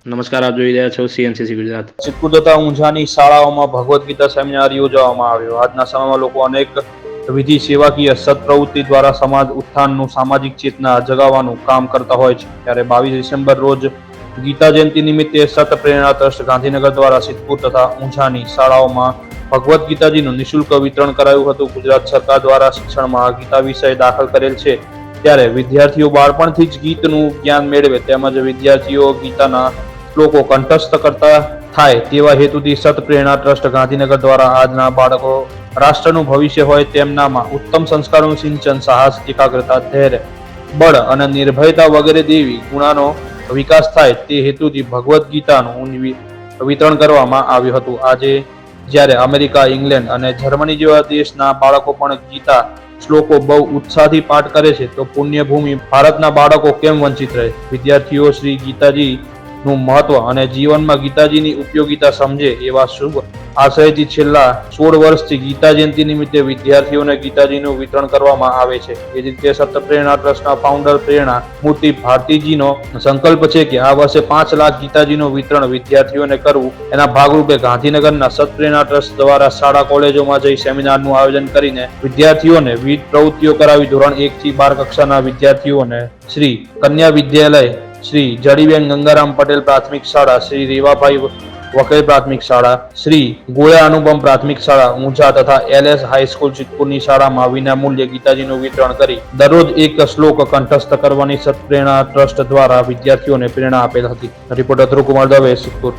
નમસ્કાર, આપ જોઈ રહ્યા છો CNCC ગુજરાત. સિદ્ધપુર તથા ઊંઝાની શાળાઓમાં ભગવદ્ ગીતા સેમિનાર યોજવામાં આવ્યો. આજના સમયમાં લોકો અનેક વિધિ સેવાકીય સત્પ્રવૃત્તિ દ્વારા સમાજ ઉત્થાનનું સામાજિક ચેતના જગાવવાનું કામ કરતા હોય છે. ત્યારે 22 ડિસેમ્બર રોજ ગીતા જયંતિ નિમિત્તે સત પ્રેરણા ટ્રસ્ટ ગાંધીનગર દ્વારા સિદ્ધપુર તથા ઊંઝાની શાળાઓમાં ભગવદ્ ગીતાજીનું નિઃશુલ્ક વિતરણ કરાયું હતું. ગુજરાત સરકાર દ્વારા શિક્ષણમાં ગીતા વિષય દાખલ કરેલ છે, ત્યારે વિદ્યાર્થીઓ બાળપણથી જ ગીતનું જ્ઞાન મેળવે તેમજ વિદ્યાર્થીઓ ગીતાના શ્લોકો કંઠસ્થ કરતા થાય તેવા હેતુથી સત પ્રેરણા ટ્રસ્ટ ગાંધીનગર દ્વારા આજના બાળકો રાષ્ટ્રનું ભવિષ્ય હોય તેમનામાં ઉત્તમ સંસ્કારોનું સિંચન, સાહસ, એકાગ્રતા, ધૈર્ય, બળ અને નિર્ભયતા વગેરે દેવી ગુણોનો વિકાસ થાય તે હેતુથી ભગવદ્ ગીતાનું વિતરણ કરવામાં આવ્યું હતું. આજે જ્યારે અમેરિકા, ઇંગ્લેન્ડ અને જર્મની જેવા દેશના બાળકો પણ ગીતા શ્લોકો બહુ ઉત્સાહથી પાઠ કરે છે, તો પુણ્યભૂમિ ભારતના બાળકો કેમ વંચિત રહે? વિદ્યાર્થીઓ શ્રી ગીતાજી નું મહત્વ અને જીવનમાં ગીતાજીની ઉપયોગિતા સમજે એવા શુભ આશયથી છેલ્લા 16 વર્ષથી ગીતા જયંતિ નિમિત્તે વિદ્યાર્થીઓને ગીતાજીનું વિતરણ કરવામાં આવે છે. એ જ રીતે સત પ્રેરણા ટ્રસ્ટના ફાઉન્ડર પ્રેરણા મૂર્તિ ભારતીજીનો સંકલ્પ છે કે આ વર્ષે 5 લાખ ગીતાજીનું વિતરણ વિદ્યાર્થીઓને કરવું. એના ભાગરૂપે ગાંધીનગરના સત પ્રેરણા ટ્રસ્ટ દ્વારા શાળા કોલેજોમાં જઈ સેમિનારનું આયોજન કરીને વિદ્યાર્થીઓને વિવિધ પ્રવૃત્તિઓ કરાવી. ધોરણ 1 થી 12 કક્ષાના વિદ્યાર્થીઓને શ્રી કન્યા વિદ્યાલય, શ્રી જડીબેન ગંગારામ પટેલ પ્રાથમિક શાળા, શ્રી રેવાભાઈ વકીલ પ્રાથમિક શાળા, શ્રી ગોયા અનુપમ પ્રાથમિક શાળા ઊંઝા તથા LS હાઈસ્કૂલ સિદ્ધપુરની શાળામાં વિનામૂલ્યે ગીતાજીનું વિતરણ કરી દરરોજ એક શ્લોક કંઠસ્થ કરવાની સત પ્રેરણા ટ્રસ્ટ દ્વારા વિદ્યાર્થીઓને પ્રેરણા આપેલ હતી. રિપોર્ટર ધ્રુવકુમાર દવે, સિદ્ધપુર.